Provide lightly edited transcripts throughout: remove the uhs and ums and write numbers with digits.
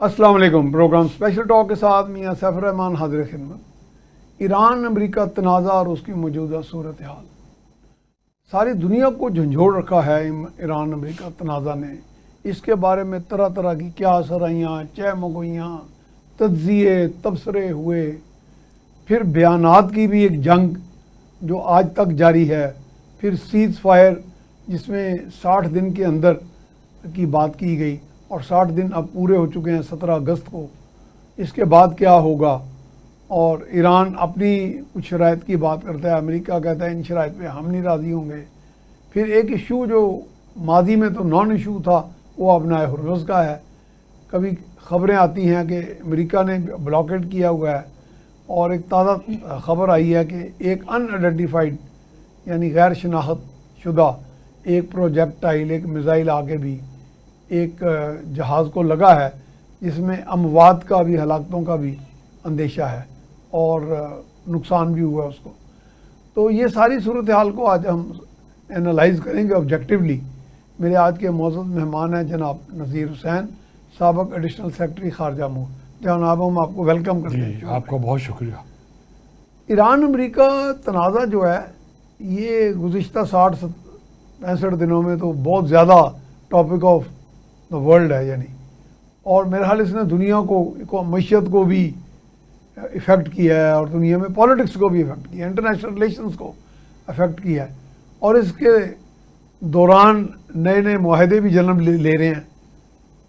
अस्सलाम वालेकुम। Programme special talk के साथ मियाँ सैफ रहमान हाजिर खिदमत। ईरान अमेरिका तनाज़ा और उसकी मौजूदा सूरत हाल सारी दुनिया को झंझोड़ रखा है। ईरान अमेरिका तनाज़ा ने इसके बारे में तरह तरह की क्या सराइयाँ चहमगोइयाँ तज्ज़िये तबसरे हुए, फिर बयानात की भी एक जंग जो आज तक जारी है, फिर सीज़ फायर जिसमें 60 दिन के अंदर की बात की गई और 60 दिन अब पूरे हो चुके हैं 17 अगस्त को। इसके बाद क्या होगा? और ईरान अपनी कुछ शराइत की बात करता है, अमेरिका कहता है इन शराइत पे हम नहीं राज़ी होंगे। फिर एक इशू जो माजी में तो नॉन इशू था वो अब नए हुर्मुज़ का है। कभी ख़बरें आती हैं कि अमेरिका ने ब्लॉकेट किया हुआ है और एक ताज़ा ख़बर आई है कि एक अनआइडेंटिफाइड यानी गैर शनाख्त शुदा एक प्रोजेक्टाइल एक मिज़ाइल आके भी एक जहाज़ को लगा है जिसमें अमवात का भी हलाकतों का भी अंदेशा है और नुकसान भी हुआ उसको। तो ये सारी सूरत हाल को आज हम एनालाइज करेंगे ऑब्जेक्टिवली। मेरे आज के मौजूद मेहमान हैं जनाब नज़ीर हुसैन, साबिक़ एडिशनल सेक्रेटरी खारजा अमूर। जनाब हम आपको वेलकम करते हैं। आपका बहुत शुक्रिया। ईरान अमेरिका तनाज़ा जो है ये गुज़िश्ता 60-65 दिनों में तो बहुत ज़्यादा टॉपिक ऑफ द वर्ल्ड है यानी, और मेरे ख्याल इसने दुनिया को मईशत को भी इफ़ेक्ट किया है और दुनिया में पॉलिटिक्स को भी इफ़ेक्ट किया है, इंटरनेशनल रिलेशंस को इफ़ेक्ट किया है। और इसके दौरान नए नए माहदे भी जन्म ले रहे हैं।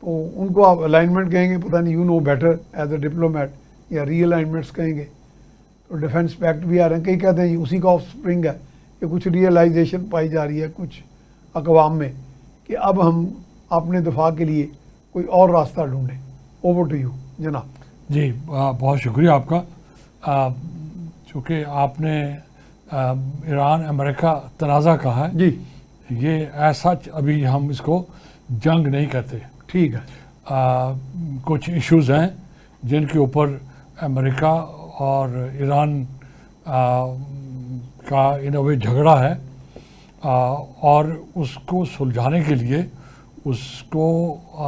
तो उनको आप अलाइनमेंट कहेंगे, पता नहीं, you know better as a diplomat, या रीअलाइनमेंट्स कहेंगे। तो डिफेंस पैक्ट भी आ रहे हैं, कई कहते हैं ये उसी का ऑफ स्प्रिंग है। ये कुछ रियलाइजेशन पाई जा रही है कुछ अक़वाम में कि अब हम अपने दिफा के लिए कोई और रास्ता ढूंढें। ओवर टू यू जनाब। जी बहुत शुक्रिया आपका। चूँकि आपने ईरान अमेरिका तनाज़ा कहा है जी, ये ऐसा अभी हम इसको जंग नहीं कहते। ठीक है। कुछ इश्यूज़ हैं जिनके ऊपर अमेरिका और ईरान का इन अ वे झगड़ा है, और उसको सुलझाने के लिए, उसको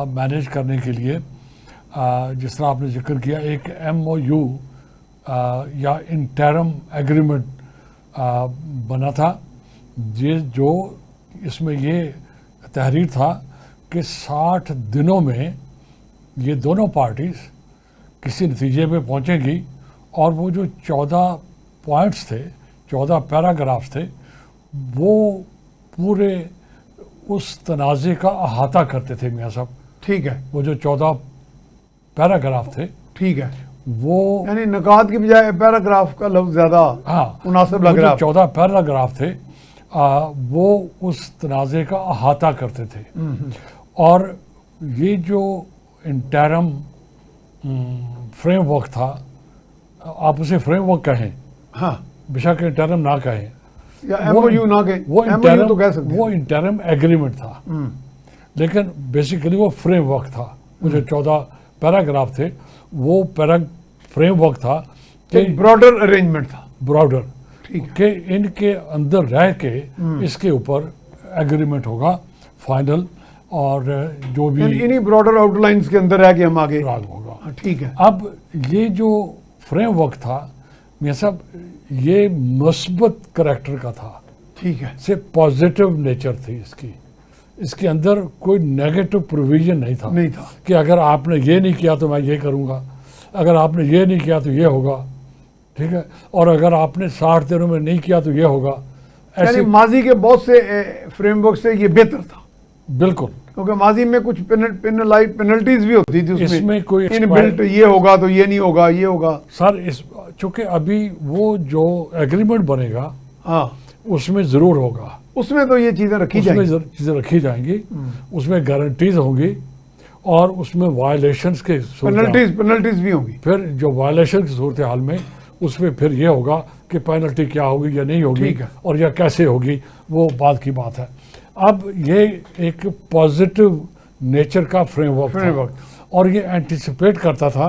मैनेज करने के लिए जिस तरह आपने जिक्र किया एक MOU या इंटरम एग्रीमेंट बना था, ये जो इसमें ये तहरीर था कि 60 दिनों में ये दोनों पार्टीज़ किसी नतीजे पे पहुंचेंगी। और वो जो 14 पॉइंट्स थे, 14 पैराग्राफ्स थे, वो पूरे उस तनाज़े का अहाता करते थे मियाँ साहब। ठीक है। वो जो 14 पैराग्राफ थे, ठीक है, वो यानी नकात की बजाय पैराग्राफ का लफ्ज़ ज़्यादा मुनासिब लग रहा है। 14 पैराग्राफ थे, वो उस तनाज़े का अहाता करते थे। और ये जो इंटरम फ्रेमवर्क था, आप उसे फ्रेमवर्क कहें, हाँ, बेशक इंटरम ना कहें या MOU ना कहें, MOU तो कह सकते हैं। वो इंटरम एग्रीमेंट था, लेकिन बेसिकली वो फ्रेमवर्क था। वो जो 14 पैराग्राफ थे वो फ्रेमवर्क था कि ब्रॉडर अरेंजमेंट था, ब्रॉडर, ठीक है, कि इनके अंदर रह के इसके ऊपर एग्रीमेंट होगा फाइनल, और जो भी इन्हीं ब्रॉडर आउटलाइंस के अंदर है कि हम आगे होगा। ठीक है। अब ये जो फ्रेमवर्क था मियाँ साहब, ये मुस्बत करैक्टर का था, ठीक है, से पॉजिटिव नेचर थी इसकी। इसके अंदर कोई नेगेटिव प्रोविजन नहीं था कि अगर आपने ये नहीं किया तो मैं ये करूँगा, अगर आपने ये नहीं किया तो ये होगा, ठीक है, और अगर आपने 60 दिनों में नहीं किया तो ये होगा। ऐसे माजी के बहुत से फ्रेमवर्क से ये बेहतर था। बिल्कुल, क्योंकि माजी में कुछ पेनल्टीज भी होती थी उसमें, इसमें कोई इनबिल्ट ये होगा तो ये नहीं होगा, ये होगा सर। इस चूँकि अभी वो जो एग्रीमेंट बनेगा, हाँ, उसमें ज़रूर होगा, उसमें तो ये चीज़ें रखी जाएंगी, चीज़ें रखी जाएंगी, उसमें गारंटीज होंगी और उसमें वायलेशंस के पेनल्टीज भी होंगी। फिर जो वायलेशन की सूरत हाल में उसमें फिर ये होगा कि पेनल्टी क्या होगी या नहीं होगी, और या कैसे होगी, वो बात की बात है। अब ये एक पॉजिटिव नेचर का फ्रेमवर्क था, और ये एंटिसिपेट करता था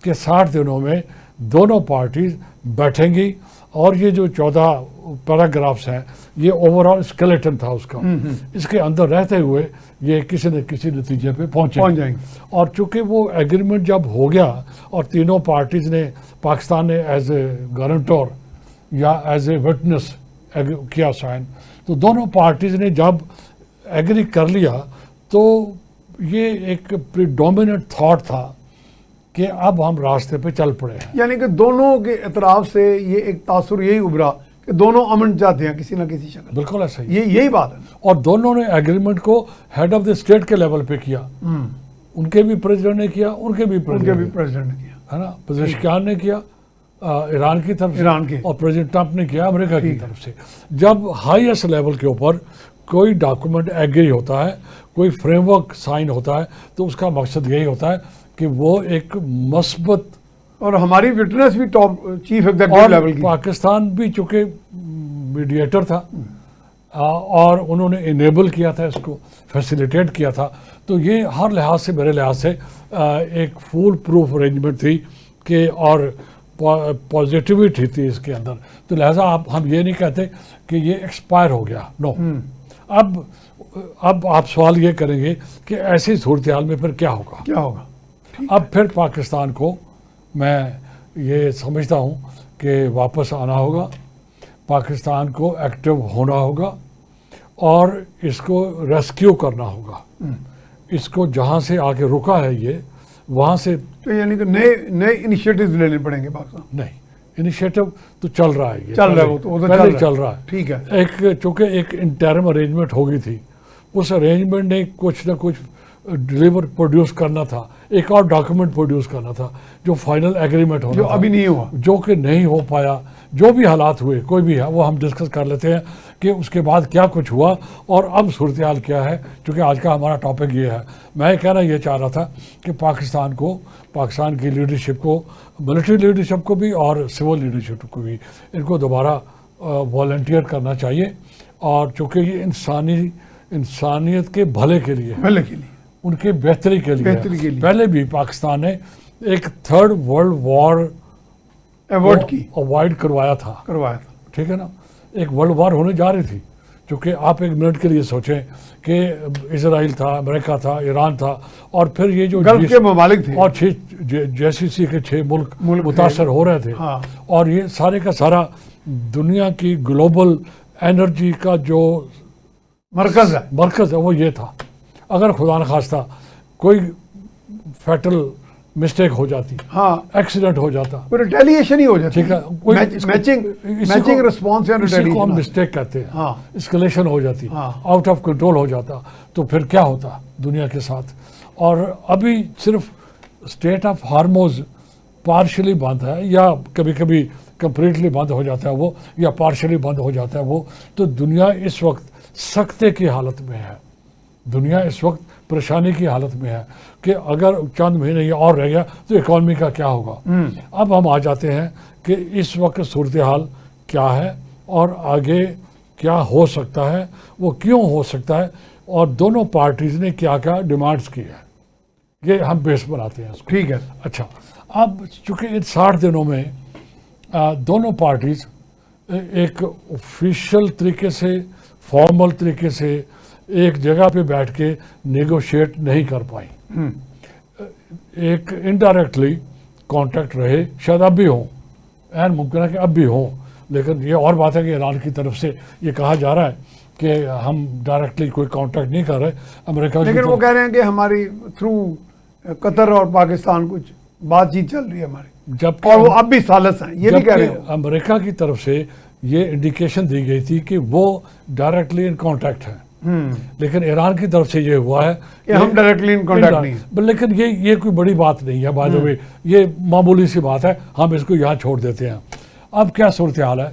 कि 60 दिनों में दोनों पार्टीज बैठेंगी और ये जो 14 पैराग्राफ्स हैं ये ओवरऑल स्केलेटन था उसका, इसके अंदर रहते हुए ये किसी न किसी नतीजे पे पहुंच जाएंगे। और चूंकि वो एग्रीमेंट जब हो गया और तीनों पार्टीज ने, पाकिस्तान ने एज ए गारंटर या एज ए विटनेस किया साइन, तो दोनों पार्टीज ने जब एग्री कर लिया तो ये एक प्रीडोमिनेंट थॉट था कि अब हम रास्ते पे चल पड़े हैं। यानी कि दोनों के एतराफ से ये एक तासुर यही उभरा कि दोनों अमन चाहते हैं किसी ना किसी शक्ल। बिल्कुल ऐसा ही। ये यही बात है। और दोनों ने एग्रीमेंट को हेड ऑफ द स्टेट के लेवल पे किया। उनके भी प्रेसिडेंट ने किया, उनके भी प्रेसिडेंट ने किया, है ना। पेजेश्कियान ने किया ईरान की तरफ से, और प्रेसिडेंट ट्रंप ने किया अमेरिका की तरफ से। जब हाईएस्ट लेवल के ऊपर कोई डॉक्यूमेंट एग्री होता है, कोई फ्रेमवर्क साइन होता है, तो उसका मकसद यही होता है कि वो एक मस्बत, और हमारी विटनेस भी टॉप चीफ एग्जीक्यूटिव लेवल की, पाकिस्तान भी चूंकि मीडिएटर था और उन्होंने इनेबल किया था, इसको फैसिलिटेट किया था, तो ये हर लिहाज से, मेरे लिहाज से एक फुल प्रूफ अरेंजमेंट थी कि, और पॉजिटिविटी थी इसके अंदर। तो लिहाजा हम ये नहीं कहते कि ये एक्सपायर हो गया, नो। अब आप सवाल ये करेंगे कि ऐसी सूरत हाल में फिर क्या होगा। अब फिर पाकिस्तान को मैं ये समझता हूँ कि वापस आना होगा, पाकिस्तान को एक्टिव होना होगा और इसको रेस्क्यू करना होगा। इसको जहाँ से आके रुका है ये, वहाँ से, तो यानी कि नए इनिशिएटिव्स लेने पड़ेंगे पाकिस्तान। नहीं, इनिशिएटिव तो चल रहा है, ये चल रहा है, वो तो चल रहा है। ठीक है। एक चूँकि एक इंटरम अरेंजमेंट हो गई थी, उस अरेंजमेंट ने कुछ ना कुछ प्रोड्यूस करना था, एक और डॉक्यूमेंट प्रोड्यूस करना था जो फाइनल एग्रीमेंट होना, जो अभी नहीं हुआ, जो कि नहीं हो पाया। जो भी हालात हुए, कोई भी है, वो हम डिस्कस कर लेते हैं कि उसके बाद क्या कुछ हुआ और अब सूरत हाल क्या है, क्योंकि आज का हमारा टॉपिक ये है। मैं कहना ये चाह रहा था कि पाकिस्तान की लीडरशिप को, मिलिट्री लीडरशिप को भी और सिविल लीडरशिप को भी, इनको दोबारा वॉलंटियर करना चाहिए। और चूँकि ये इंसानियत के भले के लिए, उनके बेहतरी के लिए। पहले भी पाकिस्तान ने एक थर्ड वर्ल्ड वॉर अवॉइड करवाया था, ठीक है ना। एक वर्ल्ड वॉर होने जा रही थी, क्योंकि आप एक मिनट के लिए सोचें कि इजराइल था, अमेरिका था, ईरान था, और फिर ये जो गल्फ के ममालिक थे, और JCC के 6 मुल्क मुतासर हो रहे थे। हाँ। और ये सारे का सारा दुनिया की ग्लोबल एनर्जी का जो मरकज़ है वो ये था। अगर खुदा न खास्ता कोई फैटल मिस्टेक हो जाती, एक्सीडेंट हो जाता, रिटेलिएशन ही हो जाती, ठीक है, मैचिंग रिस्पॉन्स या रिटेलिएशन मिस्टेक कहते हैं, एस्केलेशन हो जाती, आउट ऑफ कंट्रोल हो जाता, तो फिर क्या होता दुनिया के साथ। और अभी सिर्फ स्टेट ऑफ हार्मोज पार्शली बंद है, या कभी कभी कंप्लीटली बंद हो जाता है वो, या पार्शली बंद हो जाता है वो। तो दुनिया इस वक्त सख्ते की हालत में है, दुनिया इस वक्त परेशानी की हालत में है कि अगर चंद महीने ये और रह गया तो इकॉनमी का क्या होगा। अब हम आ जाते हैं कि इस वक्त सूरत हाल क्या है और आगे क्या हो सकता है, वो क्यों हो सकता है, और दोनों पार्टीज ने क्या क्या डिमांड्स की है, ये हम बेस बनाते हैं इसको। ठीक है। अच्छा, अब चूँकि इन 60 दिनों में दोनों पार्टीज एक ऑफिशियल तरीके से, फॉर्मल तरीके से एक जगह पे बैठ के नेगोशिएट नहीं कर पाई। एक इनडायरेक्टली कांटेक्ट रहे, शायद अब भी हों, एन मुमकिन है कि अब भी हों, लेकिन ये और बात है कि ईरान की तरफ से ये कहा जा रहा है कि हम डायरेक्टली कोई कांटेक्ट नहीं कर रहे अमेरिका, लेकिन वो कह रहे हैं कि हमारी थ्रू कतर और पाकिस्तान कुछ बातचीत चल रही है हमारी, जब और वो अब भी सालस हैं, ये भी कह रहे हैं। अमेरिका की तरफ से ये इंडिकेशन दी गई थी कि वो डायरेक्टली इन कांटेक्ट है, लेकिन ईरान की तरफ से ये हुआ है कि हम डायरेक्टली इन कांटेक्ट नहीं है। लेकिन ये कोई बड़ी बात नहीं है, बाय द वे, ये मामूली सी बात है, हम इसको यहाँ छोड़ देते हैं। अब क्या सूरत हाल है,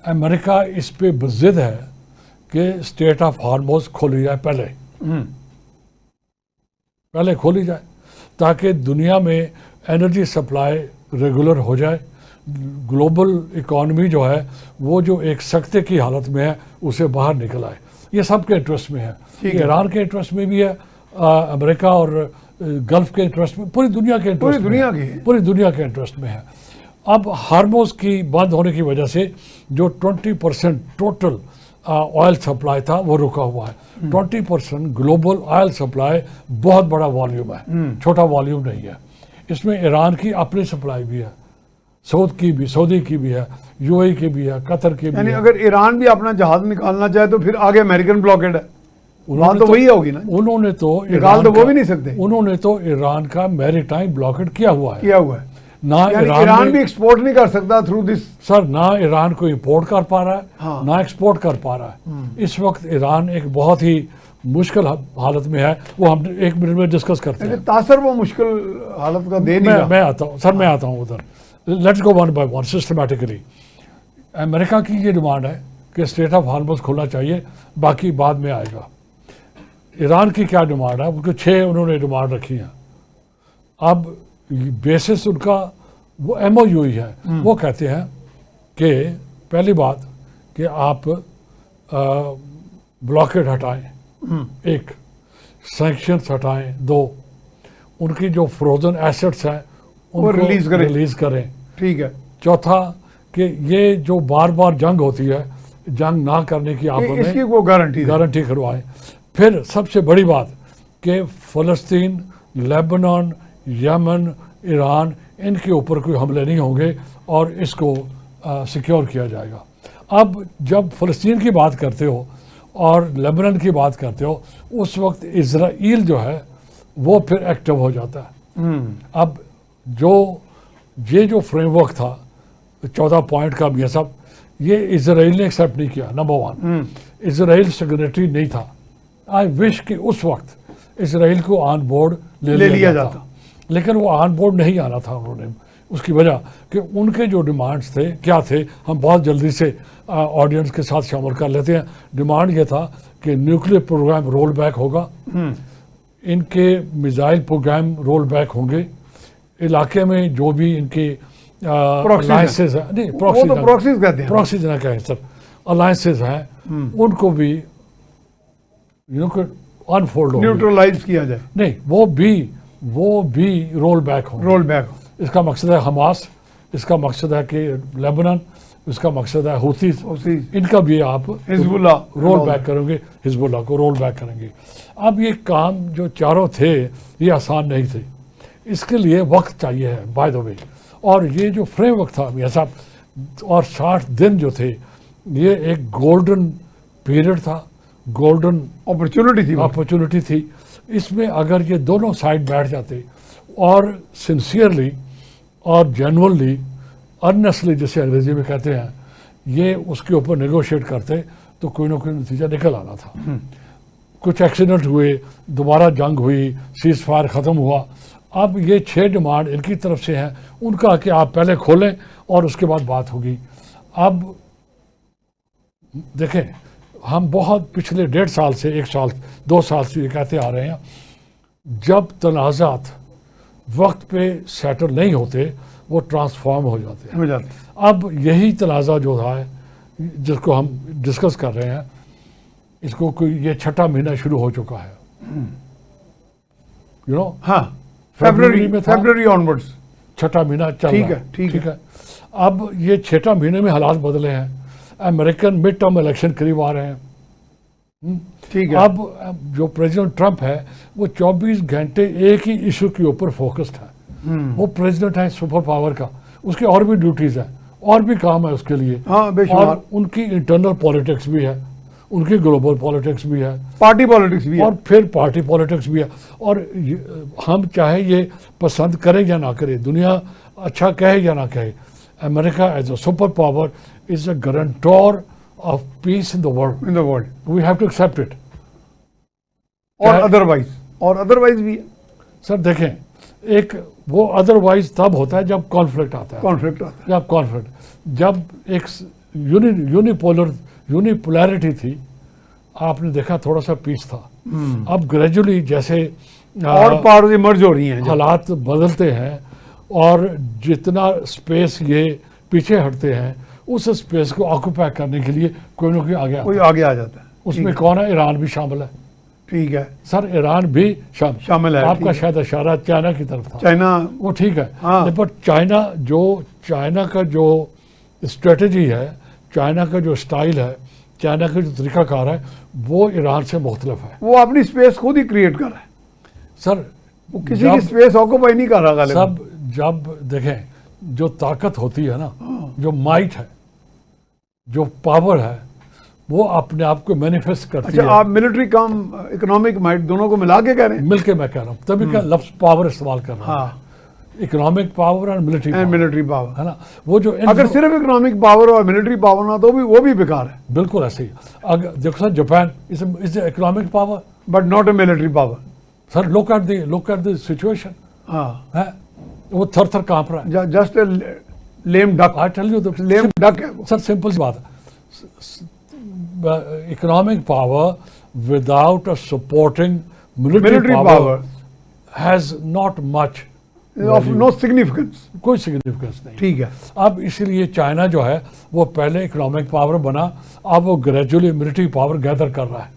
अमेरिका इस पे बज़िद है कि स्टेट ऑफ हार्मोज खोली जाए, पहले खोली जाए, ताकि दुनिया में एनर्जी सप्लाई रेगुलर हो जाए, ग्लोबल इकॉनमी जो है वो जो एक सख्ते की हालत में है उसे बाहर निकल आए। ये सबके इंटरेस्ट में है, ईरान के इंटरेस्ट में भी है, अमेरिका और गल्फ के इंटरेस्ट में, पूरी दुनिया के इंटरेस्ट, पूरी दुनिया के इंटरेस्ट में है। अब हार्मोज की बंद होने की वजह से जो 20% टोटल ऑयल सप्लाई था वो रुका हुआ है। 20% ग्लोबल ऑयल सप्लाई बहुत बड़ा वॉल्यूम है, छोटा वॉल्यूम नहीं है। इसमें ईरान की अपनी सप्लाई भी है, सऊदी की भी है, यूएई की भी है, कतर की भी यानी है। अगर ईरान भी अपना जहाज निकालना चाहे तो फिर आगे अमेरिकन ब्लॉकेड है, बात उन्होंने तो वही होगी ना। उन्होंने तो निकाल तो वो का- भी नहीं सकते, उन्होंने तो ईरान का मैरीटाइम ब्लॉकेट किया हुआ है। किया हुआ है। ना यानी ईरान ईरान ने- भी एक्सपोर्ट नहीं कर सकता थ्रू दिस। सर, ना ईरान को इंपोर्ट कर पा रहा है, हाँ। ना एक्सपोर्ट कर पा रहा है। इस वक्त ईरान एक बहुत ही मुश्किल हालत में है, वो हम 1 मिनट में डिस्कस करते हैं। तासर वो मुश्किल हालत का दे नहीं रहा। मैं आता हूँ सर, मैं आता हूँ उधर। Let's go one by one systematically. America की ये डिमांड है कि स्टेट ऑफ हार्मस खोलना चाहिए, बाकी बाद में आएगा। ईरान की क्या डिमांड है? उनको 6 उन्होंने डिमांड रखी हैं। अब बेसिस उनका वो MOU ही है। वो कहते हैं कि पहली बात कि आप ब्लॉकेड हटाएं, 1, सैंक्शंस हटाएं, 2, उनकी जो फ्रोजन एसेट्स हैं वो उनको रिलीज करें। ठीक है। चौथा कि ये जो बार बार जंग होती है, जंग ना करने की आप इसकी वो गारंटी करवाएं। फिर सबसे बड़ी बात कि फ़लस्तीन, लेबनान, यमन, ईरान, इनके ऊपर कोई हमले नहीं होंगे और इसको सिक्योर किया जाएगा। अब जब फ़लस्तीन की बात करते हो और लेबनान की बात करते हो, उस वक्त इज़राइल जो है वो फिर एक्टिव हो जाता है। अब ये जो फ्रेमवर्क था 14 पॉइंट का, मियां साहब, ये इजराइल ने एक्सेप्ट नहीं किया। नंबर 1, इजराइल सिग्नेटरी नहीं था। आई विश कि उस वक्त इजराइल को ऑन बोर्ड ले लिया जाता, लेकिन वो ऑन बोर्ड नहीं आना था उन्होंने। उसकी वजह कि उनके जो डिमांड्स थे क्या थे, हम बहुत जल्दी से ऑडियंस के साथ शामिल कर लेते हैं। डिमांड ये था कि न्यूक्लियर प्रोग्राम रोल बैक होगा, इनके मिसाइल प्रोग्राम रोल बैक होंगे, इलाके में जो भी इनके अलायंसेस है, नहीं प्रॉक्सीज कहते हैं, प्रॉक्सीज ना कहें सर, अलायंसेस हैं, उनको भी अनफोल्ड न्यूट्रलाइज किया जाए। नहीं, वो भी रोल बैक होंगे। इसका मकसद है हमास, इसका मकसद है कि लेबनान, इसका मकसद है हूथीज, इनका भी आप हिजबुल्ला रोल बैक करेंगे, हिजबुल्ला को रोल बैक करेंगे। अब ये काम जो चारों थे ये आसान नहीं थे, इसके लिए वक्त चाहिए है बाय द वे। और ये जो फ्रेमवर्क था मियां साहब, और 60 दिन जो थे, ये एक गोल्डन पीरियड था, गोल्डन अपॉर्चुनिटी थी। इसमें अगर ये दोनों साइड बैठ जाते और सिंसियरली और जेन्युइनली, अर्नेस्टली जिसे अंग्रेजी में कहते हैं, ये उसके ऊपर नेगोशिएट करते तो कोई ना कोई नतीजा निकल आना था। कुछ एक्सीडेंट हुए, दोबारा जंग हुई, सीज फायर ख़त्म हुआ। अब ये 6 डिमांड इनकी तरफ से हैं, उनका कि आप पहले खोलें और उसके बाद बात होगी। अब देखें, हम बहुत पिछले 1.5 साल से 1 साल 2 साल से ये कहते आ रहे हैं, जब तनाज़ात वक्त पे सेटल नहीं होते वो ट्रांसफॉर्म हो जाते हैं। अब यही तनाज़ा जो है जिसको हम डिस्कस कर रहे हैं, इसको कोई ये 6ठा महीना शुरू हो चुका है, यू नो। हाँ, फरवरी ऑनवर्ड्स 6ठा महीना चल रहा है। ठीक है। अब ये 6ठा महीने में हालात बदले हैं। अमेरिकन मिड टर्म इलेक्शन करीब आ रहे हैं। ठीक है। अब जो प्रेसिडेंट ट्रंप है वो 24 घंटे एक ही इशू के ऊपर फोकस्ड है। वो प्रेसिडेंट है सुपर पावर का, उसकी और भी ड्यूटीज है और भी काम है उसके लिए। हाँ, और उनकी इंटरनल पॉलिटिक्स भी है, उनकी ग्लोबल पॉलिटिक्स भी है, पार्टी पॉलिटिक्स भी है, और फिर पार्टी पॉलिटिक्स भी है। और हम चाहे ये पसंद करें या ना करें, दुनिया अच्छा कहे या ना कहे, America as a super power is a guarantor of peace in the world. We have to accept it. और अदरवाइज भी है। सर देखें, एक वो अदरवाइज तब होता है जब कॉन्फ्लिक्ट आता है। जब एक यूनिपोलैरिटी थी, आपने देखा थोड़ा सा पीस था। अब ग्रेजुअली जैसे और पार्ट इमर्ज हो रही हैं, हालात बदलते हैं और जितना स्पेस ये पीछे हटते हैं, उस स्पेस को ऑक्यूपाई करने के लिए कोई ना कोई आगे आ जाता है। उसमें कौन है? ईरान भी शामिल है। ठीक है, सर ईरान भी शामिल है, आपका ठीक है। शायद इशारा चाइना की तरफ था, चाइना, वो ठीक है। हाँ। पर चाइना का जो स्ट्रेटजी है, चाइना का जो स्टाइल है, चाइना का जो तरीकाकार है, वो ईरान से मुख्तलिफ है। वो अपनी स्पेस खुद ही क्रिएट कर रहा है, सर वो किसी की स्पेस ऑक्यूपाई नहीं कर रहा गालिबा। सब जब देखें, जो ताकत होती है ना, जो माइट है, जो पावर है, वो अपने आप को मैनिफेस्ट करती अच्छा, है। आप मिलिट्री कम इकोनॉमिक माइट दोनों को मिला के कह रहे हैं? मिलके मैं कह रहा हूँ, तभी का लफ्ज पावर इस्तेमाल कर रहा हूँ। हाँ, इकोनॉमिक पावर और military and power, military power. है ना। वो जो अगर सिर्फ इकोनॉमिक पावर और मिलिट्री पावर ना तो भी वो भी बेकार है, बिल्कुल ऐसे ही। अगर देखो sir, Japan is economic power, but not a military power. Sir look at the situation, हाँ, है वो थर थर कांप रहा है। Just a lame duck, I tell you the lame duck है वो। सर सिंपल सी बात है, economic power without a supporting military military power power has not much, of no significance. कोई सिग्निफिकेंस नहीं। ठीक है, अब इसीलिए चाइना जो है वो पहले इकोनॉमिक पावर बना, अब वो ग्रेजुअली मिलिट्री पावर गैदर कर रहा है।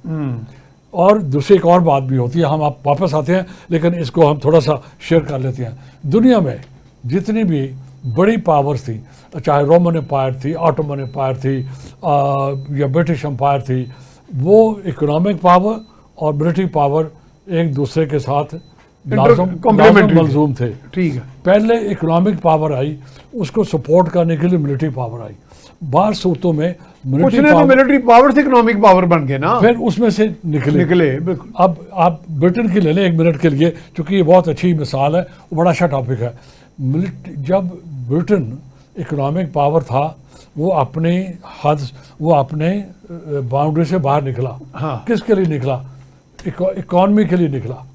और दूसरी एक और बात भी होती है, हम आप वापस आते हैं, लेकिन इसको हम थोड़ा सा शेयर कर लेते हैं। दुनिया में जितनी भी बड़ी पावर्स थी, चाहे रोमन एम्पायर थी, ऑटोमन एम्पायर थी, या ब्रिटिश एम्पायर थी, वो इकोनॉमिक पावर और मिलिट्री पावर एक दूसरे के साथ complementary थे। मलजूम थे। ठीक है, पहले इकोनॉमिक पावर आई, उसको सपोर्ट करने के लिए मिलिट्री पावर आई। बाहर सूरतों में कुछ मिलिट्री ने तो पावर, मिलिट्री पावर से इकोनॉमिक पावर बन गए ना, फिर उसमें से निकले। बिल्कुल। अब आप ब्रिटेन की ले लें एक मिनट के लिए, क्योंकि ये बहुत अच्छी मिसाल है, वो बड़ा अच्छा टॉपिक है। जब ब्रिटेन इकोनॉमिक पावर था, वो अपने बाउंड्री से बाहर निकला। हाँ, किसके लिए निकला? इकोनॉमी के लिए निकला,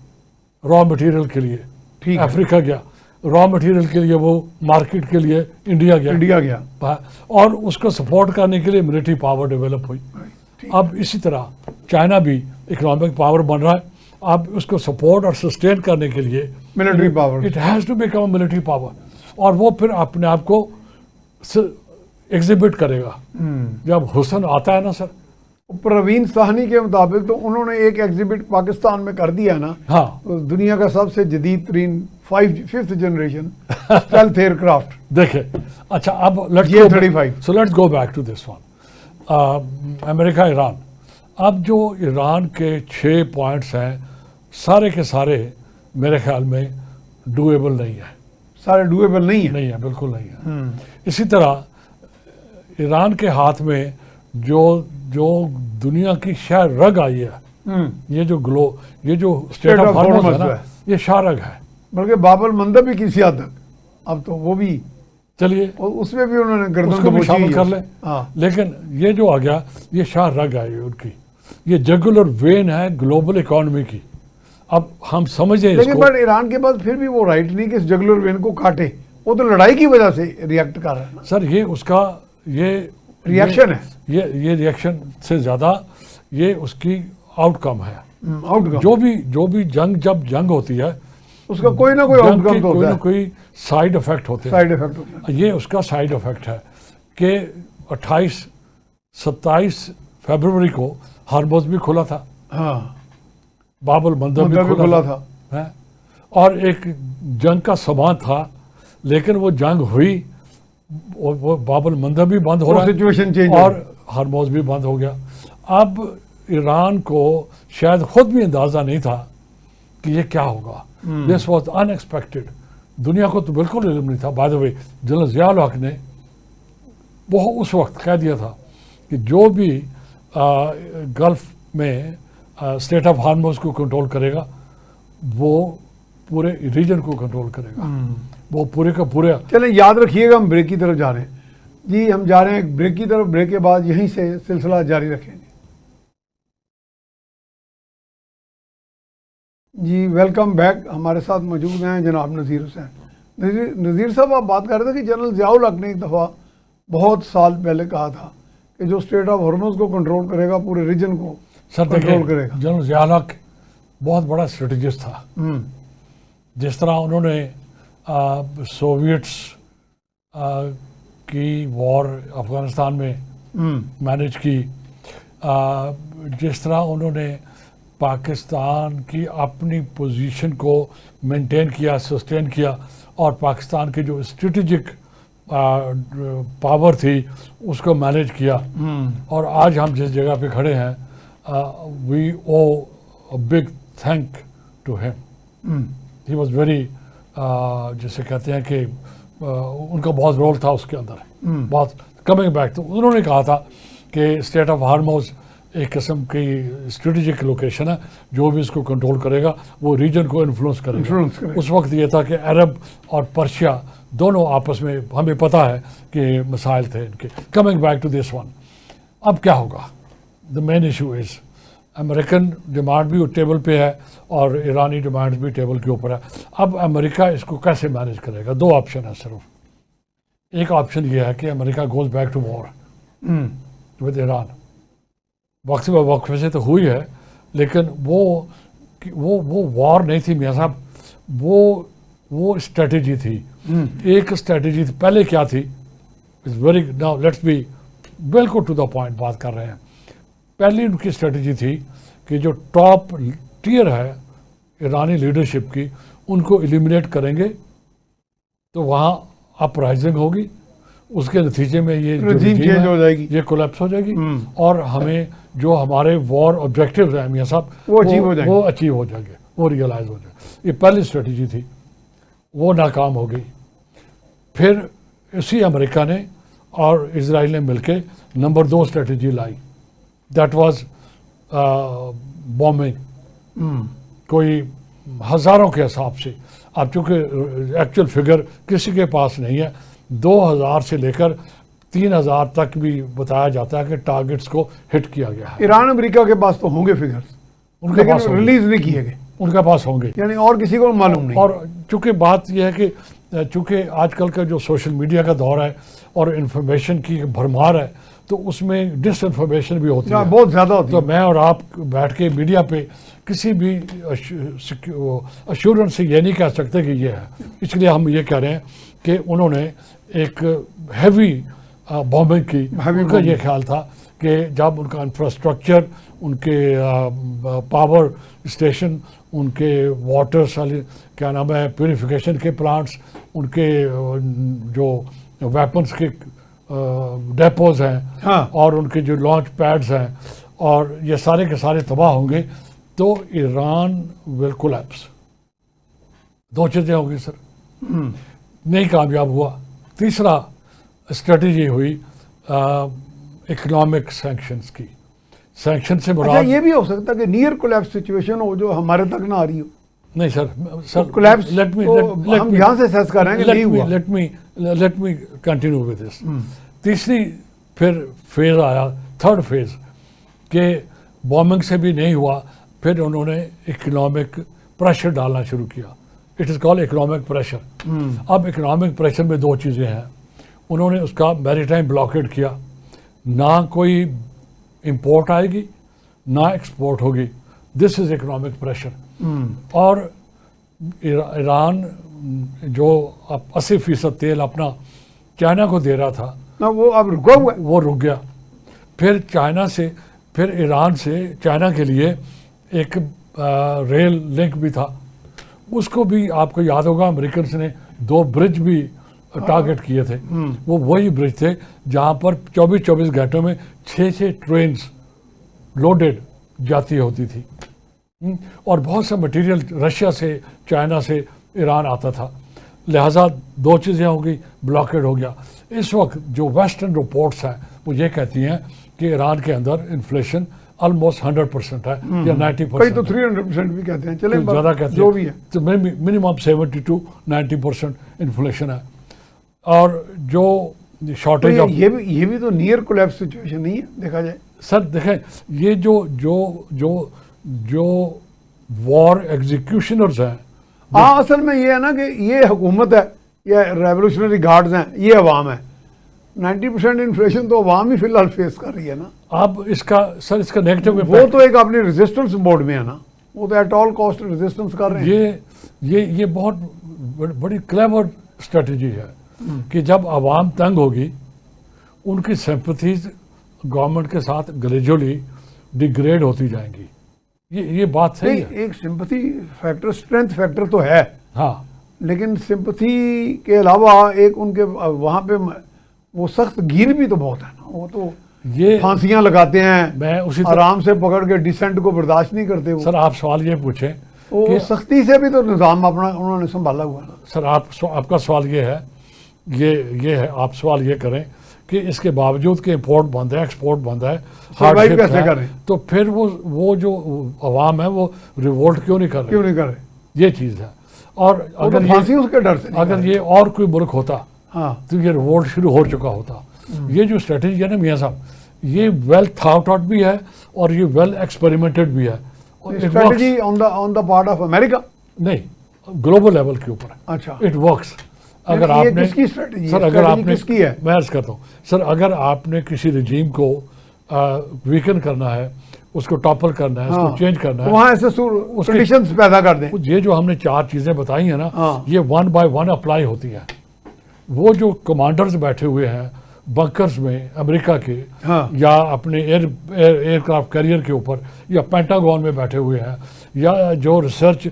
रॉ मटेरियल के लिए। ठीक है। अफ्रीका गया, रॉ मटेरियल के लिए, वो मार्केट के लिए इंडिया गया, और उसको सपोर्ट करने के लिए मिलिट्री पावर डेवलप हुई। अब इसी तरह चाइना भी इकोनॉमिक पावर बन रहा है, अब उसको सपोर्ट और सस्टेन करने के लिए military power, it has to become military power, और वो फिर अपने आप को एग्जिबिट करेगा। जब हुसन आता है ना सर। प्रवीण साहनी के मुताबिक तो उन्होंने एक एग्जिबिट पाकिस्तान में कर दिया ना, हाँ, तो दुनिया का सबसे जदीद तरीन 5th जनरेशन स्टेल्थ एयरक्राफ्ट। देखे। अच्छा, अब let's go back to this one, America Iran. अब जो ईरान के 6 पॉइंट्स हैं, सारे के सारे मेरे ख्याल में डूएबल नहीं है। सारे डूएबल नहीं है, नहीं है, बिल्कुल नहीं है। इसी तरह ईरान के हाथ में जो दुनिया की शाह रग आई है, ये जो स्टेट ऑफ हॉर्मज़ है ना, ये शाह रग है। बल्कि बाबल मंदब भी किसी हद तक, अब तो वो भी, चलिए उसमें भी उन्होंने गर्दन उसको भी शामिल कर ले। हाँ, लेकिन ये जो आ गया, ये शाह रग आई उनकी, ये जगुलर वेन है ग्लोबल इकोनॉमी की। अब हम समझे लेकिन बट ईरान के पास फिर भी वो राइट नहीं कि इस जगुलर वेन को काटे, वो तो लड़ाई की वजह से रिएक्ट कर रहा है ना। सर, ये उसका रिएक्शन है, ये रिएक्शन से ज्यादा ये उसकी आउटकम है। आउटकम, जो भी जब जंग होती है, उसका कोई ना कोई आउटकम तो होता है, कोई साइड इफेक्ट होते हैं। साइड इफेक्ट होता है। ये उसका साइड इफेक्ट है कि 27 फरवरी को हार्मोज भी खुला था, हाँ, बाबुल मंदब भी खुला था, है? और एक जंग का सामान था, लेकिन वो जंग हुई, वो बाबुल मंदब भी बंद हो रहा है, सिचुएशन चेंज और हार्मोज भी बंद हो गया। अब ईरान को शायद खुद भी अंदाजा नहीं था कि ये क्या होगा। This was unexpected. दुनिया को तो बिल्कुल इल्म नहीं था। By the way, general Zia Haq ने वो उस वक्त कह दिया था कि जो भी गल्फ में स्टेट ऑफ हार्मोज को कंट्रोल करेगा, वो पूरे रीजन को कंट्रोल करेगा, वो पूरे का पूरे। चलें, याद रखिएगा, हम ब्रेक की तरफ जा रहे हैं जी, हम जा रहे हैं ब्रेक की तरफ। ब्रेक के बाद यहीं से सिलसिला जारी रखेंगे जी। Welcome back. हमारे साथ मौजूद हैं जनाब नज़ीर हुसैन। नज़ीर साहब, आप बात कर रहे थे कि जनरल ज़ियाउल हक ने एक दफ़ा बहुत साल पहले कहा था कि जो स्टेट ऑफ हॉर्मज़ को कंट्रोल करेगा, पूरे रीजन को कंट्रोल करेगा। जनरल ज़ियाउल हक बहुत बड़ा स्ट्रेटजिस्ट था। जिस तरह उन्होंने सोवियट्स की वॉर अफ़गानिस्तान में मैनेज की, जिस तरह उन्होंने पाकिस्तान की अपनी पोजीशन को मेंटेन किया, सस्टेन किया, और पाकिस्तान की जो स्ट्रेटेजिक पावर थी उसको मैनेज किया। और आज हम जिस जगह पे खड़े हैं, we owe a big thank to him. He was very, जिसे कहते हैं कि उनका बहुत रोल था उसके अंदर, बहुत। कमिंग बैक, तो उन्होंने कहा था कि स्टेट ऑफ हार्मोज एक किस्म की स्ट्रेटेजिक लोकेशन है, जो भी इसको कंट्रोल करेगा वो रीजन को इन्फ्लुएंस करेगा। उस वक्त ये था कि अरब और पर्शिया दोनों आपस में, हमें पता है कि मसाइल थे इनके। Coming back to this one, अब क्या होगा? The main issue is American demand भी टेबल पे है और ईरानी डिमांड भी टेबल के ऊपर है। अब अमेरिका इसको कैसे मैनेज करेगा? दो ऑप्शन है सिर्फ। एक ऑप्शन ये है कि America goes back to war with Iran. वक्फे से तो हुई है, लेकिन वो वॉर नहीं थी मियाँ साहब, वो स्ट्रेटेजी थी। एक स्ट्रेटेजी थी। पहले क्या थी? It's very, now let's be बिल्कुल टू द पॉइंट बात कर रहे हैं। पहली उनकी स्ट्रेटेजी थी कि जो टॉप टियर है ईरानी लीडरशिप की, उनको एलिमिनेट करेंगे तो वहाँ अपराइजिंग होगी, उसके नतीजे में ये चेंज हो जाएगी, ये कोलैप्स हो जाएगी, और हमें जो हमारे वॉर ऑब्जेक्टिव्स हैं मियाँ साहब, वो अचीव हो जाएंगे, वो रियलाइज हो जाएंगे। ये पहली स्ट्रेटेजी थी, वो नाकाम हो गई। फिर इसी अमेरिका ने और इजराइल ने मिलके number 2 strategy lie, that was bombing. कोई हज़ारों के हिसाब से, अब चूँकि एक्चुअल फिगर किसी के पास नहीं है, 2000 से लेकर 3000 तक भी बताया जाता है कि टारगेट्स को हिट किया गया है। ईरान अमेरिका के पास तो होंगे फिगर्स, उनके पास रिलीज नहीं किए गए, उनके पास होंगे, यानी और किसी को मालूम नहीं। और चूँकि बात यह है कि चूँकि आजकल का जो सोशल मीडिया का दौर है और इन्फॉर्मेशन की भरमार है, तो उसमें डिसइंफॉर्मेशन भी होती है, बहुत ज़्यादा होती है। तो मैं और आप बैठ के मीडिया पे किसी भी अश्योरेंस से ये नहीं कह सकते कि ये है। इसलिए हम ये कह रहे हैं कि उन्होंने एक हैवी बॉम्बिंग की। उनका ये ख्याल था कि जब उनका इंफ्रास्ट्रक्चर, उनके पावर स्टेशन, उनके वाटर क्या नाम है, प्यूरिफिकेशन के प्लांट्स, उनके जो वेपन्स के डेपोज हैं, हाँ, और उनके जो लॉन्च पैड्स हैं, और ये सारे के सारे तबाह होंगे, तो ईरान विल कोलैप्स। 2 चीज़ें होंगी सर, नहीं कामयाब हुआ। तीसरा स्ट्रेटजी हुई इकोनॉमिक सैंक्शंस की। सैंक्शन से मुराद ये भी हो सकता है कि नियर कोलैप्स सिचुएशन हो जो हमारे तक ना आ रही हो। नहीं सर कोलैप्स लेट मी हम यहाँ से सेंस कर रहे हैं कि नहीं हुआ। Let me continue with this. तीसरी फिर फेज आया, थर्ड फेज, के बॉम्बिंग से भी नहीं हुआ, फिर उन्होंने इकोनॉमिक प्रेशर डालना शुरू किया। It is called economic pressure. अब इकोनॉमिक प्रेशर में 2 चीज़ें हैं। उन्होंने उसका मैरीटाइम ब्लॉकेड किया, ना कोई इंपोर्ट आएगी ना एक्सपोर्ट होगी। This is economic pressure. और ईरान जो 80% तेल अपना चाइना को दे रहा था ना, वो अब रुका हुआ है, वो रुक गया। फिर ईरान से चाइना के लिए एक रेल लिंक भी था, उसको भी आपको याद होगा अमेरिकन ने 2 ब्रिज भी टारगेट किए थे। वो वही ब्रिज थे जहाँ पर 24 घंटों में 6 ट्रेन्स लोडेड जाती होती थी, और बहुत सा मटेरियल रशिया से, चाइना से ईरान आता था। लिहाजा 2 चीज़ें हो गई, ब्लॉकेड हो गया। इस वक्त जो वेस्टर्न रिपोर्ट्स हैं वो ये कहती हैं कि ईरान के अंदर इन्फ्लेशन ऑलमोस्ट 100% है या 90%। कई तो 300% भी कहते हैं, चले ज़्यादा कहते हैं, जो भी है, तो मिनिमम 70-90% इन्फ्लेशन है। और जो शॉर्टेज तो ये भी तो नियर कोलैप्स सिचुएशन नहीं है देखा जाए। सर देखें, ये जो वॉर एग्जीक्यूशनर्स हैं, हाँ, असल में ये है ना कि ये हुकूमत है, ये रेवोल्यूशनरी गार्ड्स हैं, ये अवाम है। 90% इन्फ्लेशन तो अवाम ही फिलहाल फेस कर रही है ना। अब इसका नेगेटिव वो तो एक अपनी रेजिस्टेंस मोड में है ना, वो तो एट ऑल कॉस्ट रेजिस्टेंस कर रहे हैं। ये बहुत बड़ी क्लेवर स्ट्रेटजी है कि जब आवाम तंग होगी, उनकी सिंपैथीज गवर्नमेंट के साथ ग्रेजुअली डिग्रेड होती जाएंगी। ये बात सही नहीं, है। एक सिंपथी फैक्टर, स्ट्रेंथ फैक्टर तो है, हाँ, लेकिन सिंपथी के अलावा एक उनके वहाँ पे वो सख्त गिर भी तो बहुत है ना। वो तो ये फांसियां लगाते हैं, मैं उसी तरह, आराम से पकड़ के डिसेंट को बर्दाश्त नहीं करते वो। सर आप सवाल ये पूछें वो कि सख्ती से भी तो निज़ाम अपना उन्होंने संभाला हुआ है। सर आपका सवाल ये है, ये है, आप सवाल ये करें कि इसके बावजूद कि इंपोर्ट बंद है, एक्सपोर्ट बंद है, Survive hardship कैसे है, कर रहे हैं? तो फिर वो जो अवाम है वो रिवोल्ट क्यों नहीं कर क्यों रही? नहीं कर रहे? ये चीज़ है। और वो तो फांसी उसके डर से नहीं कर अगर रहे। ये और कोई मुल्क होता हाँ, तो ये रिवोल्ट शुरू हो चुका होता। ये जो स्ट्रेटेजी है ना मियाँ साहब, ये वेल थॉट आउट भी है और ये वेल एक्सपेरिमेंटेड भी है। और it works। Strategy on the part of America. नहीं, ग्लोबल लेवल के ऊपर अच्छा, इट वर्क्स। अगर ये आपने किसकी स्ट्रेटजी है? सर, अगर स्ट्रेटजी आपने, किसकी है? मैं अर्ज करता हूँ सर, अगर आपने किसी रजीम को वीकन करना है, उसको टॉपल करना है, हाँ, उसको चेंज करना तो है, वहाँ ऐसे कंडीशंस पैदा कर दें। ये जो हमने 4 चीज़ें बताई हैं ना, हाँ। ये 1 बाय 1 अप्लाई होती हैं। वो जो कमांडर्स बैठे हुए हैं बंकर्स में अमेरिका के, हाँ। या अपने एयरक्राफ्ट कैरियर के ऊपर, या पेंटागन में बैठे हुए हैं, या जो रिसर्च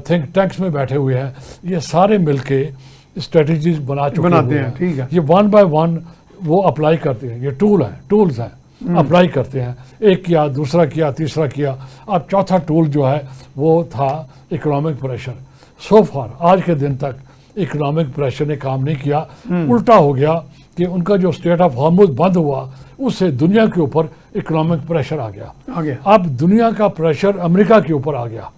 थिंक टैंक्स में बैठे हुए हैं, ये सारे मिलके स्ट्रेटजीज बनाते हैं, हैं। ठीक है। ये 1 बाय 1 वो अप्लाई करते हैं। ये टूल्स हैं, अप्लाई करते हैं। एक किया, दूसरा किया, तीसरा किया। अब चौथा टूल जो है वो था इकोनॉमिक प्रेशर। सो फार आज के दिन तक इकोनॉमिक प्रेशर ने काम नहीं किया। उल्टा हो गया कि उनका जो स्टेट ऑफ हॉर्मुज बंद हुआ, उससे दुनिया के ऊपर इकोनॉमिक प्रेशर आ गया। अब दुनिया का प्रेशर अमेरिका के ऊपर आ गया,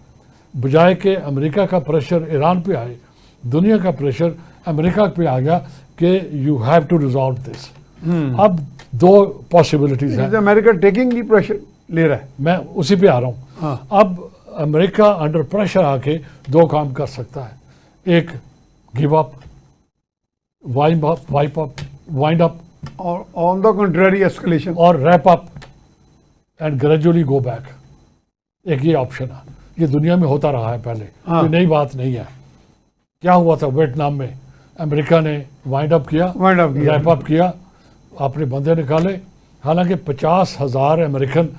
बजाय के अमेरिका का प्रेशर ईरान पे आए, दुनिया का प्रेशर अमेरिका पे आ गया कि you have to resolve this. अब 2 पॉसिबिलिटीज हैं। अमेरिका टेकिंग दी प्रेशर ले रहा है। मैं उसी पे आ रहा हूँ। हाँ। अब अमेरिका अंडर प्रेशर आके 2 काम कर सकता है। एक, गिव अप, वाइंड अप, और ऑन द कंट्रेरी एस्केलेशन, और wrap up and gradually go back. एक ये ऑप्शन है। ये दुनिया में होता रहा है पहले, हाँ। कोई नई बात नहीं है। क्या हुआ था वियतनाम में? अमेरिका ने वाइंड अप किया, रैप अप किया, अपने बंदे निकाले। हालांकि 50,000 अमेरिकन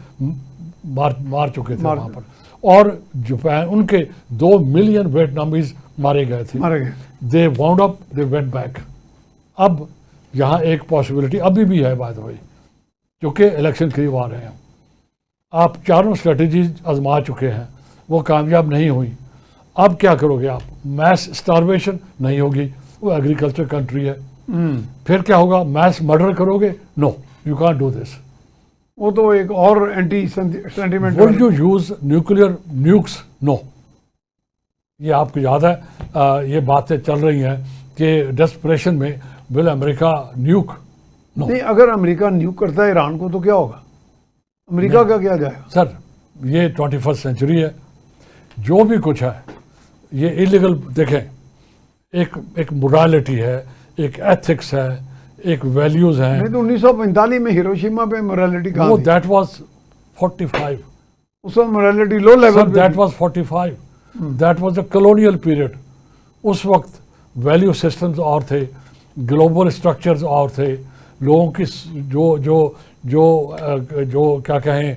मार चुके थे वहाँ पर, और जापान, उनके 2 मिलियन वियतनामीज मारे गए थे। They wound up, they went back. अब यहाँ एक पॉसिबिलिटी अभी भी है बाय द वे, क्योंकि इलेक्शन करीब आ रहे हैं। आप 4 स्ट्रेटजीज आजमा चुके हैं, वो कामयाब नहीं हुई। अब क्या करोगे आप? मैस स्टारवेशन नहीं होगी, वो एग्रीकल्चर कंट्री है। फिर क्या होगा? मैस मर्डर करोगे? No, you can't do this. वो तो एक और anti sentiment. Will you use nuclear nukes? No. ये आपको याद है, ये बातें चल रही हैं कि डेस्परेशन में विल अमेरिका न्यूक? नो। नहीं, अगर अमेरिका न्यूक करता है ईरान को तो क्या होगा? अमेरिका का क्या जाएगा? सर, ये 21st सेंचुरी है, जो भी कुछ है ये इलीगल। देखें, एक मोरालिटी है, एक एथिक्स है, एक वैल्यूज हैं। नहीं तो 1945 में हिरोशिमा पे मोरालिटी कहाँ वो थी? That was 45। उस वक्त मोरालिटी लो लेवल पे दैट थी। Was 45। That was the colonial period. उस वक्त वैल्यू सिस्टम्स और थे, ग्लोबल स्ट्रक्चर्स और थे, लोगों की जो जो जो जो क्या कहें,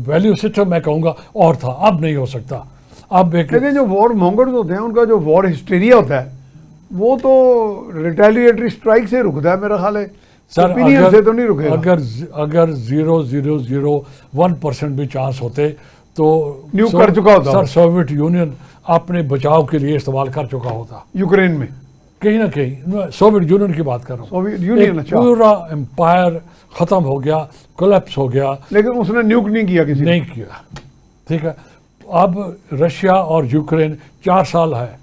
वैल्यू सिस्टम मैं कहूँगा और था। अब नहीं हो सकता। अब एक, लेकिन जो वॉर मॉन्गर्स होते हैं, उनका जो वॉर हिस्टेरिया होता है, वो तो रिटेलिएटरी स्ट्राइक से रुकता है मेरा ख्याल है। सर, ओपिनियन से तो नहीं रुकेगा। अगर 0.001% भी चांस होते तो न्यूक कर चुका होता। सर, सोवियत यूनियन अपने बचाव के लिए इस्तेमाल कर चुका होता। यूक्रेन में कहीं ना कहीं, सोवियत यूनियन की बात कर रहा हूँ। सोवियत यूनियन, अच्छा। पूरा एम्पायर खत्म हो गया, कोलैप्स हो गया, लेकिन उसने न्यूक नहीं किया किसी ने। नहीं किया। ठीक है, अब रशिया और यूक्रेन 4 साल है।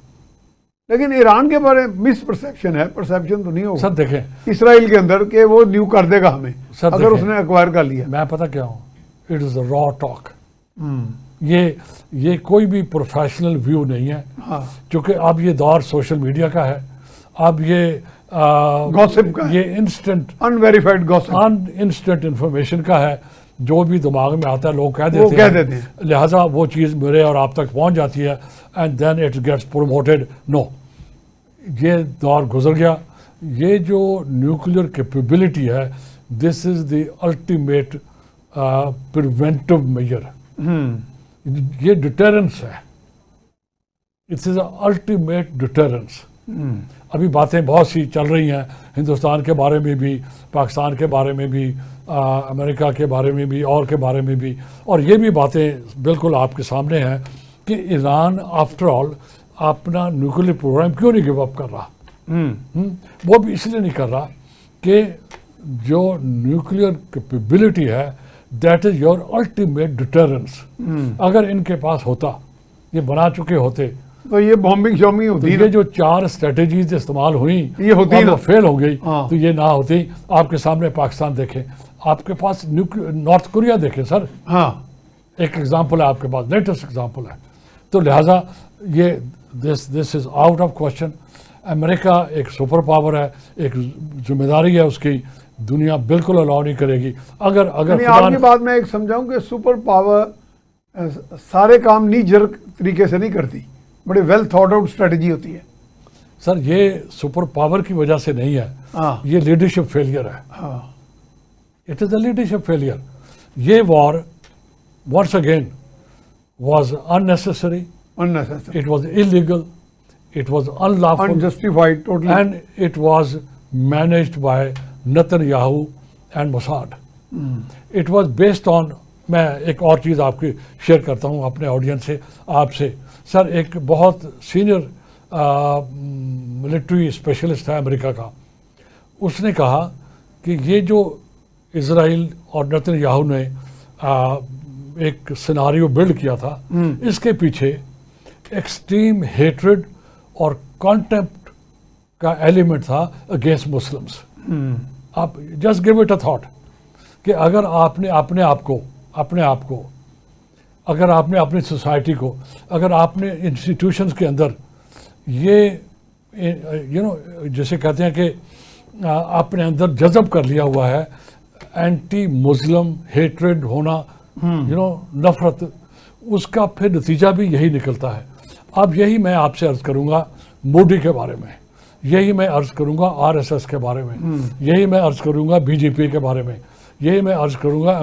लेकिन ईरान के बारे में मिस परसेप्शन है, परसेप्शन तो नहीं होगा सर देखें, इसराइल के अंदर के वो न्यू कर देगा हमें, सर अगर देखें, उसने एक्वायर कर लिया। मैं पता क्या हूँ, it is a raw talk. ये कोई भी प्रोफेशनल व्यू नहीं है। हाँ, क्योंकि अब ये दौर सोशल मीडिया का है। अब ये गॉसिप का है, ये instant unverified gossip, instant information का है। जो भी दिमाग में आता है लोग कह वो कह देते देते हैं, लिहाजा वो चीज़ मेरे और आप तक पहुंच जाती है, and then it gets promoted. No, ये दौर गुजर गया। ये जो न्यूक्लियर कैपेबिलिटी है, this is the ultimate preventive measure. ये डिटरेंस है, इट इज अल्टीमेट डिटरेंस। अभी बातें बहुत सी चल रही हैं हिंदुस्तान के बारे में भी, पाकिस्तान के बारे में भी, अमेरिका के बारे में भी, और के बारे में भी, और ये भी बातें बिल्कुल आपके सामने हैं कि ईरान आफ्टर ऑल अपना न्यूक्लियर प्रोग्राम क्यों नहीं गिव अप कर रहा। वो भी इसलिए नहीं कर रहा कि जो न्यूक्लियर कैपेबिलिटी है that is your ultimate deterrence. अगर इनके पास होता, ये बना चुके होते, तो ये बॉम्बिंग शॉम्बिंग तो होती ये जो 4 स्ट्रेटेजीज इस्तेमाल हुई ये होती और ना, वो फेल हो गई, हाँ। तो ये ना होती। आपके सामने पाकिस्तान देखें, आपके पास नॉर्थ कोरिया देखें सर, हाँ, एक एग्जांपल है आपके पास, लेटेस्ट एग्जांपल है। तो लिहाजा ये this is out of question. America एक सुपर पावर है, एक जिम्मेदारी है उसकी, दुनिया बिल्कुल अलाउ नहीं करेगी। अगर यानी आपकी बात मैं एक समझाऊं कि सुपर पावर सारे काम नी जर्क तरीके से नहीं करती, बड़ी वेल थॉट आउट स्ट्रेटजी होती है। सर ये सुपर पावर की वजह से नहीं है, हाँ, ये लीडरशिप फेलियर है। हाँ, it is a leadership failure. ये war once again was unnecessary, unnecessary, it was illegal, it was unlawful, unjustified, totally. and it was managed by Netanyahu and Mossad. It was based on, मैं एक और चीज़ आपकी share करता हूँ अपने audience से, आपसे। सर एक बहुत सीनियर मिलिट्री स्पेशलिस्ट है अमेरिका का, उसने कहा कि ये जो इजराइल और नेतन्याहू ने एक सिनारियो बिल्ड किया था, इसके पीछे एक्सट्रीम हेट्रेड और कॉन्टेम्प्ट का एलिमेंट था अगेंस्ट मुस्लिम्स। आप just give it a thought कि अगर आपने अपने आप को अगर आपने अपनी सोसाइटी को, अगर आपने इंस्टीट्यूशंस के अंदर ये जैसे कहते हैं कि अपने अंदर जज़ब कर लिया हुआ है एंटी मुस्लिम हेट्रेड होना, नफरत, उसका फिर नतीजा भी यही निकलता है। अब यही मैं आपसे अर्ज़ करूँगा मोदी के बारे में, यही मैं अर्ज़ करूँगा आरएसएस के बारे में, यही मैं अर्ज़ करूँगा बीजेपी के बारे में, यही मैं अर्ज़ करूँगा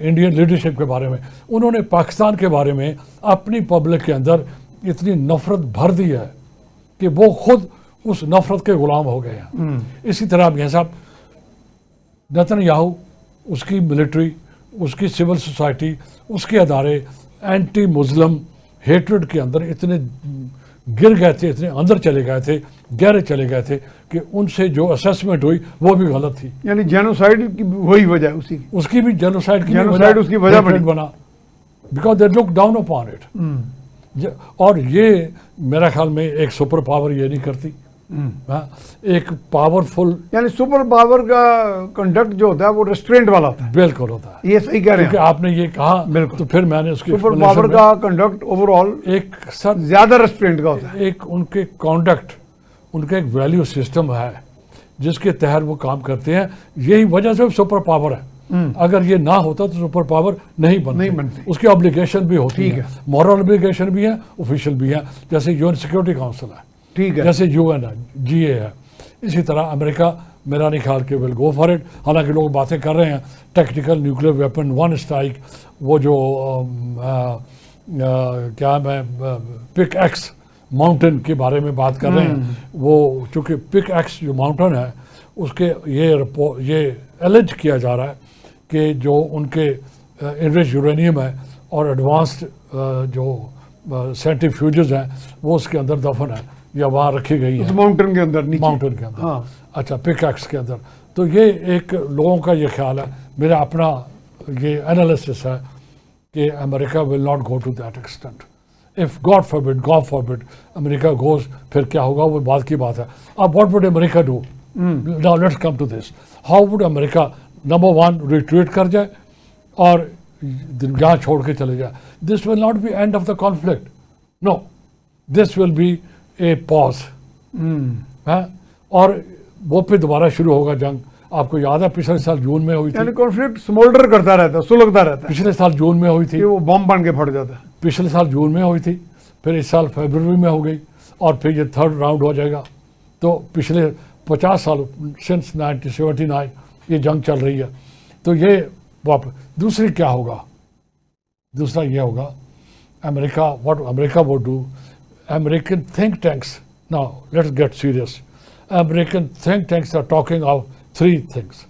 इंडियन लीडरशिप के बारे में। उन्होंने पाकिस्तान के बारे में अपनी पब्लिक के अंदर इतनी नफरत भर दी है कि वो खुद उस नफरत के गुलाम हो गए हैं। इसी तरह मियां साहब नेतन्याहू, उसकी मिलिट्री, उसकी सिविल सोसाइटी, उसके अदारे एंटी मुस्लिम हेट्रेड के अंदर इतने गिर गए थे, इतने अंदर चले गए थे, गहरे चले गए थे कि उनसे जो असेसमेंट हुई वो भी गलत थी। यानी जेनोसाइड की वही वजह है, उसकी भी जेनोसाइड उसकी वजह बना, because they look down upon it. और ये मेरा ख्याल में एक सुपर पावर ये नहीं करती। एक पावरफुल, यानी सुपर पावर का कंडक्ट जो होता है वो रेस्टोरेंट वाला होता है। बिल्कुल होता है, ये सही कह रहे हैं, क्योंकि आपने ये कहा, बिल्कुल। तो फिर मैंने उसकी सुपर पावर का कंडक्ट ओवरऑल एक सर ज्यादा रेस्टोरेंट का होता है। एक उनके कॉन्डक्ट, उनका एक वैल्यू सिस्टम है जिसके तहत वो काम करते हैं। यही वजह से सुपर पावर है। अगर ये ना होता तो सुपर पावर नहीं बनती। उसकी ऑब्लिगेशन भी होती है, मॉरल ऑब्लिगेशन भी है, ऑफिशियल भी है, जैसे यूएन सिक्योरिटी काउंसिल है, ठीक है, जैसे यूएन है, जीए है। इसी तरह अमेरिका मेरा नहीं ख्याल कि विल गो फॉर इट। हालांकि लोग बातें कर रहे हैं technical nuclear weapon, one strike, वो जो क्या मैं पिक एक्स माउंटेन के बारे में बात कर रहे हैं। वो चूँकि पिक एक्स जो माउंटेन है उसके ये एलिज किया जा रहा है कि जो उनके इनरिच यूरेनियम है और एडवांस्ड जो सेंट्रीफ्यूजेस हैं वो उसके अंदर दफन है या वहाँ रखी गई है, माउंटेन के अंदर, माउंटेन के अंदर। हाँ। अच्छा, पिकैक्स के अंदर। तो ये एक लोगों का ये ख्याल है, मेरा अपना ये एनालिसिस है कि America will not go to that extent. If God forbid America goes, फिर क्या होगा वो बात की बात है। अब what would America do? Now let's come to this. How would America, number one, retreat कर जाए और जहाँ छोड़ के चले जाए? This will not be end of the conflict, no, this will be a pause है, और वो फिर दोबारा शुरू होगा जंग। आपको याद है पिछले साल जून में हुई थी, यानी कॉन्फ्लिक्ट स्मोल्डर करता रहता है, सुलगता रहता है। पिछले साल जून में हुई थी, वो बम बन के फट जाता है। पिछले साल जून में हुई थी, फिर इस साल फरवरी में हो गई, और फिर ये थर्ड राउंड हो जाएगा। तो पिछले 50 साल सिंस 1979 ये जंग चल रही है। तो ये वापस दूसरी क्या होगा, दूसरा ये होगा America, what America would do, American think tanks, now let's get serious, American think tanks are talking of three things,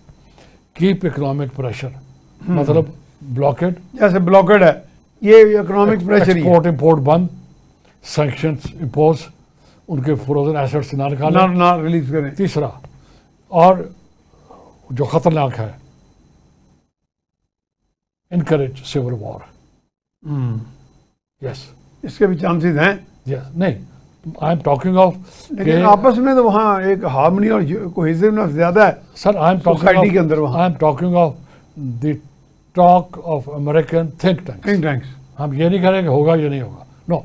keep economic pressure, मतलब ब्लॉकेड, जैसे ब्लॉकेड है ये इकोनॉमिक प्रेशर ही है। एक्सपोर्ट इंपोर्ट बंद, सैंक्शंस इम्पोज, उनके frozen assets ना निकालें, ना रिलीज करें। तीसरा और जो खतरनाक है, इनकरेज सिविल वॉर। यस, इसके भी चांसेस हैं, यस, नहीं, आई एम टॉकिंग ऑफ, लेकिन आपस में तो वहाँ एक हार्मनी और कोहेसिवनेस ज्यादा है सर आई एम सोसाइटी के अंदर वहाँ। I am talking of the talk of American think tanks. Think tanks हम ये नहीं कह रहे कि होगा ये नहीं होगा, नो,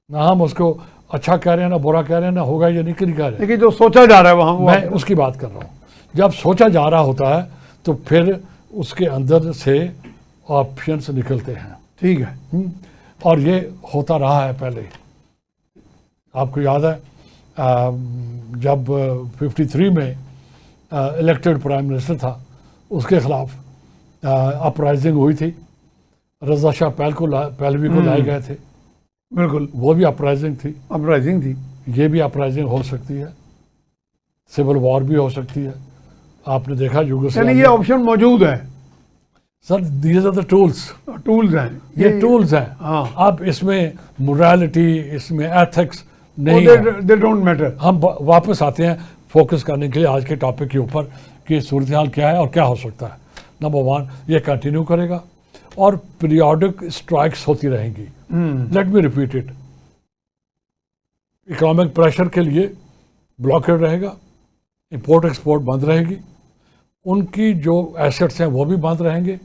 ना हम उसको अच्छा कह रहे हैं ना बुरा कह रहे हैं, ना होगा ये नहीं कह रहे हैं, लेकिन जो सोचा जा रहा है वहाँ मैं उसकी बात कर रहा हूँ। जब सोचा जा रहा होता है तो फिर उसके अंदर से ऑप्शंस निकलते हैं, ठीक है। और ये होता रहा है पहले। आपको याद है जब 53 में इलेक्टेड प्राइम मिनिस्टर था, उसके खिलाफ अपराइजिंग हुई थी, रजा शाह पहलवी को लाए गए थे, बिल्कुल वो भी अपराइजिंग थी, अपराइजिंग थी। ये भी अपराइजिंग हो सकती है, सिविल वॉर भी हो सकती है। आपने देखा यानी ये यूगोस्लाविया, ऑप्शन मौजूद है, sir these are the tools, tools हैं ये टूल्स हैं। हाँ, अब इसमें मोरालिटी, इसमें एथिक्स नहीं है। They don't matter. हम वापस आते हैं फोकस करने के लिए आज के टॉपिक के ऊपर कि सूरत हाल क्या है और क्या हो सकता है। नंबर 1, ये कंटिन्यू करेगा और पीरियोडिक स्ट्राइक्स होती रहेंगी। Let me repeat it, economic pressure के लिए ब्लॉकेड रहेगा, इंपोर्ट एक्सपोर्ट बंद रहेगी, उनकी जो एसेट्स हैं वो भी बंद रहेंगे,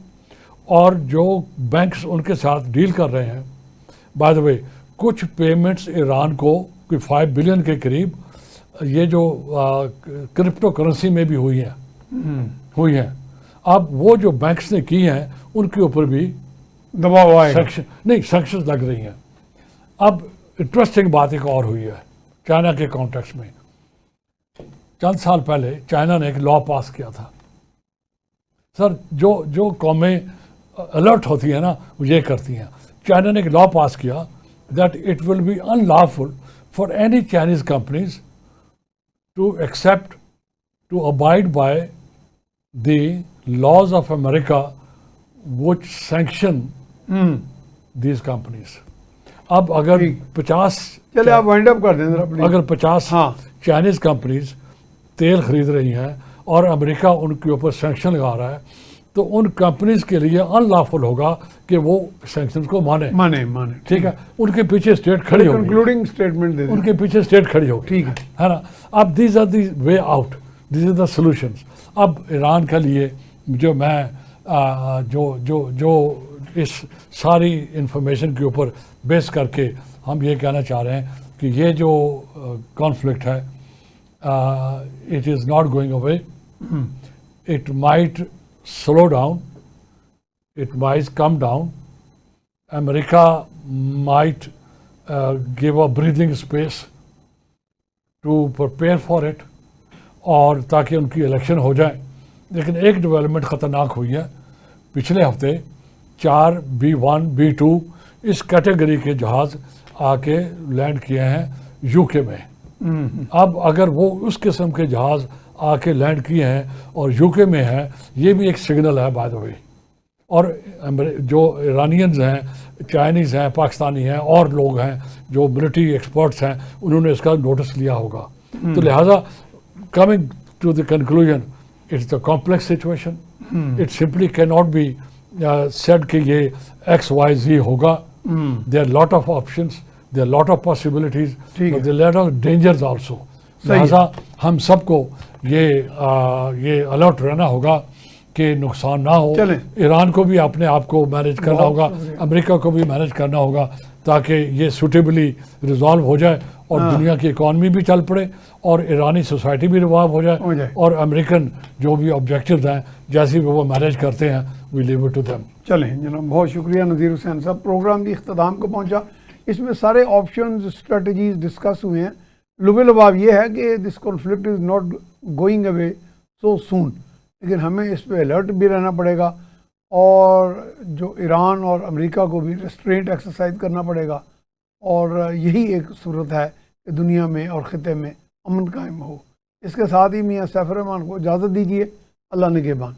और जो बैंक्स उनके साथ डील कर रहे हैं, बाय द वे कुछ पेमेंट्स ईरान को कोई 5 बिलियन के करीब ये जो क्रिप्टो करेंसी में भी हुई हैं। अब वो जो बैंक्स ने की हैं उनके ऊपर भी दबाव आएगा, सैंक्शन लग रही हैं। अब इंटरेस्टिंग बात एक और हुई है चाइना के कॉन्टेक्स्ट में। चंद साल पहले चाइना ने एक लॉ पास किया था। सर जो कौमें अलर्ट होती है ना वो ये करती हैं। चाइना ने एक लॉ पास किया that it will be unlawful for any Chinese companies to accept, to abide by the laws of America which sanction these companies. अब अगर 50 चले आप वाइंड अप कर दें जरा प्लीज। अगर 50 हाँ। चाइनीज कंपनीज तेल खरीद रही हैं और अमेरिका उनके ऊपर सैंक्शन लगा रहा है, तो उन कंपनीज के लिए अनलॉफुल होगा कि वो सैंक्शंस को माने। ठीक है, उनके पीछे स्टेट खड़ी होगी, कंक्लूडिंग स्टेटमेंट दे दें। उनके पीछे स्टेट खड़ी होगी, ठीक है ना। अब these are the way out, these are the solutions. अब ईरान के लिए जो मैं जो इस सारी इंफॉर्मेशन के ऊपर बेस करके हम ये कहना चाह रहे हैं कि ये जो कॉन्फ्लिक्ट है it is not going away, it might slow down, it might come down. America might give a breathing space to prepare for it, और ताकि उनकी इलेक्शन हो जाए। लेकिन एक डेवलपमेंट ख़तरनाक हुई है पिछले हफ्ते, 4 B1 B2 इस कैटेगरी के जहाज़ आके लैंड किए हैं यूके में। अब अगर वो उस किस्म के जहाज़ आके लैंड किए हैं और यूके में है, ये भी एक सिग्नल है बाय द वे। और जो ईरानियंस हैं, चाइनीज़ हैं, पाकिस्तानी हैं और लोग हैं जो मिलिट्री एक्सपर्ट्स हैं, उन्होंने इसका नोटिस लिया होगा। तो लिहाजा coming to the conclusion, it's the complex situation, it simply can not be said कि ये XYZ होगा। There are lot of options, there are lot of possibilities, there are lot of dangers also. लिहाजा हम सबको ये alert रहना होगा कि नुकसान ना हो। ईरान को भी अपने आप को मैनेज करना होगा, अमेरिका को भी मैनेज करना होगा, ताकि ये सूटेबली रिजॉल्व हो जाए और दुनिया की इकॉनमी भी चल पड़े और ईरानी सोसाइटी भी रिवॉल्व हो जाए और अमेरिकन जो भी ऑब्जेक्टिव्स हैं जैसे भी वो मैनेज करते हैं, we leave it to them. चलें जनाब, बहुत शुक्रिया नज़ीर हुसैन साहब। प्रोग्राम भी इख्तिताम को पहुँचा। इसमें सारे ऑप्शन स्ट्रेटजीज डिस्कस हुए हैं। लुबे-लुबाब ये है कि this conflict is not going away so soon, लेकिन हमें इस पे अलर्ट भी रहना पड़ेगा और जो ईरान और अमेरिका को भी रेस्ट्रेंट एक्सरसाइज करना पड़ेगा, और यही एक सूरत है कि दुनिया में और ख़िते में अमन कायम हो। इसके साथ ही मियाँ सैफ रहमान को इजाज़त दीजिए। अल्लाह निगहबान।